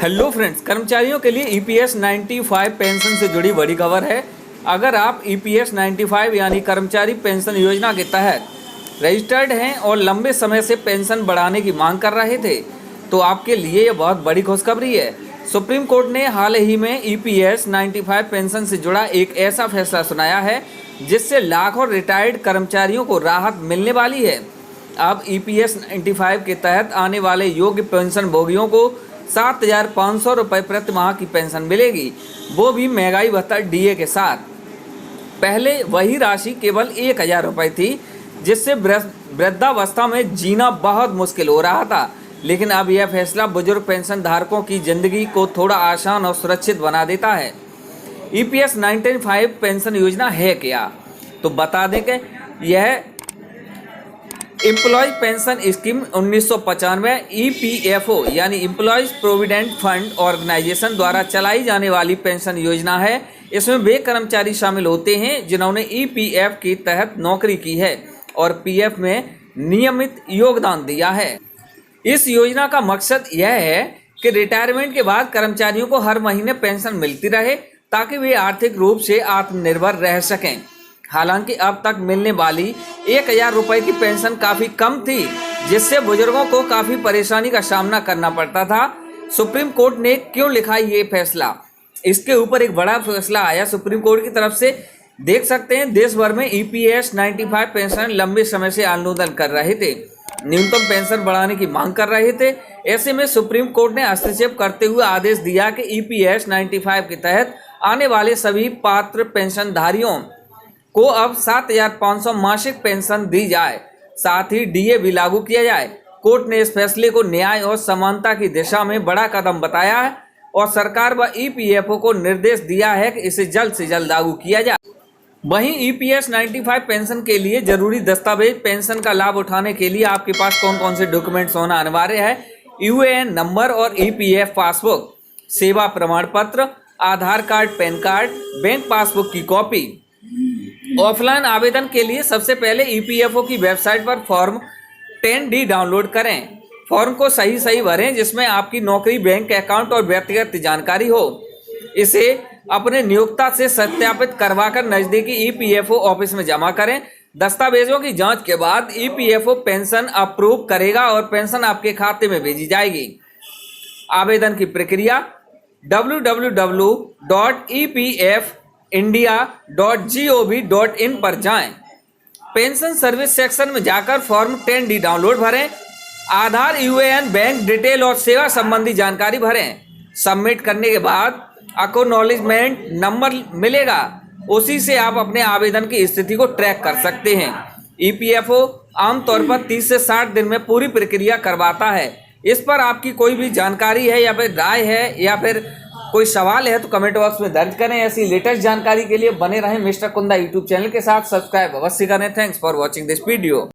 Hello friends, कर्मचारियों के लिए ईपीएस 95 पेंशन से जुड़ी बड़ी खबर है। अगर आप ईपीएस 95 यानी कर्मचारी पेंशन योजना के तहत रजिस्टर्ड हैं और लंबे समय से पेंशन बढ़ाने की मांग कर रहे थे तो आपके लिए यह बहुत बड़ी खुशखबरी है। सुप्रीम कोर्ट ने हाल ही में ईपीएस 95 पेंशन से जुड़ा एक ऐसा फैसला सुनाया है जिससे लाखों रिटायर्ड कर्मचारियों को राहत मिलने वाली है। अब ईपीएस 95 के तहत आने वाले योग्य पेंशन भोगियों को 7,500 रुपये प्रति माह की पेंशन मिलेगी, वो भी महंगाई भत्ता डीए के साथ। पहले वही राशि केवल 1,000 रुपये थी, जिससे वृद्धावस्था में जीना बहुत मुश्किल हो रहा था। लेकिन अब यह फैसला बुजुर्ग पेंशन धारकों की जिंदगी को थोड़ा आसान और सुरक्षित बना देता है। ईपीएस 95 पेंशन योजना है क्या, तो बता दें कि यह एम्प्लॉय पेंशन स्कीम 1995 ईपीएफओ यानी एम्प्लॉयज प्रोविडेंट फंड ऑर्गेनाइजेशन द्वारा चलाई जाने वाली पेंशन योजना है। इसमें वे कर्मचारी शामिल होते हैं जिन्होंने ईपीएफ के तहत नौकरी की है और पीएफ में नियमित योगदान दिया है। इस योजना का मकसद यह है कि रिटायरमेंट के बाद कर्मचारियों को हर महीने पेंशन मिलती रहे ताकि वे आर्थिक रूप से आत्मनिर्भर रह सकें। हालांकि अब तक मिलने वाली 1,000 रुपये की पेंशन काफ़ी कम थी, जिससे बुजुर्गों को काफ़ी परेशानी का सामना करना पड़ता था। सुप्रीम कोर्ट ने क्यों लिखा ये फैसला, इसके ऊपर एक बड़ा फैसला आया सुप्रीम कोर्ट की तरफ से। देख सकते हैं, देश भर में ईपीएस 95 पेंशन लंबे समय से आंदोलन कर रहे थे, न्यूनतम पेंशन बढ़ाने की मांग कर रहे थे। ऐसे में सुप्रीम कोर्ट ने हस्तक्षेप करते हुए आदेश दिया कि ईपीएस 95 के तहत आने वाले सभी पात्र पेंशनधारियों को अब 7,500 मासिक पेंशन दी जाए, साथ ही डीए भी लागू किया जाए। कोर्ट ने इस फैसले को न्याय और समानता की दिशा में बड़ा कदम बताया है और सरकार व ईपीएफओ को निर्देश दिया है कि इसे जल्द से जल्द लागू किया जाए। वहीं ईपीएस 95 पेंशन के लिए जरूरी दस्तावेज, पेंशन का लाभ उठाने के लिए आपके पास कौन कौन से डॉक्यूमेंट्स होना अनिवार्य है। यूएएन नंबर और ईपीएफ पासबुक, सेवा प्रमाण पत्र, Aadhaar card, PAN card, bank passbook की कॉपी। ऑफलाइन आवेदन के लिए सबसे पहले ईपीएफओ की वेबसाइट पर फॉर्म 10D डाउनलोड करें। फॉर्म को सही भरें, जिसमें आपकी नौकरी, बैंक अकाउंट और व्यक्तिगत जानकारी हो। इसे अपने नियोक्ता से सत्यापित करवाकर नजदीकी ईपीएफओ ऑफिस में जमा करें। दस्तावेजों की जांच के बाद ईपीएफओ पेंशन अप्रूव करेगा और पेंशन आपके खाते में भेजी जाएगी। आवेदन की प्रक्रिया www.epfindia.gov.in पर जाएं। पेंशन सर्विस सेक्शन में जाकर फॉर्म 10D डाउनलोड भरें। आधार, यूएएन, बैंक डिटेल और सेवा संबंधी जानकारी भरें। सबमिट करने के बाद एक्नॉलेजमेंट नंबर मिलेगा, उसी से आप अपने आवेदन की स्थिति को ट्रैक कर सकते हैं। ईपीएफओ आमतौर पर 30 से 60 दिन में पूरी प्रक्रिया करवाता है। इस पर आपकी कोई भी जानकारी है या फिर राय है या फिर कोई सवाल है तो कमेंट बॉक्स में दर्ज करें। ऐसी लेटेस्ट जानकारी के लिए बने रहें मिस्टर कुंदा यूट्यूब चैनल के साथ। सब्सक्राइब अवश्य करें। Thanks for watching this video.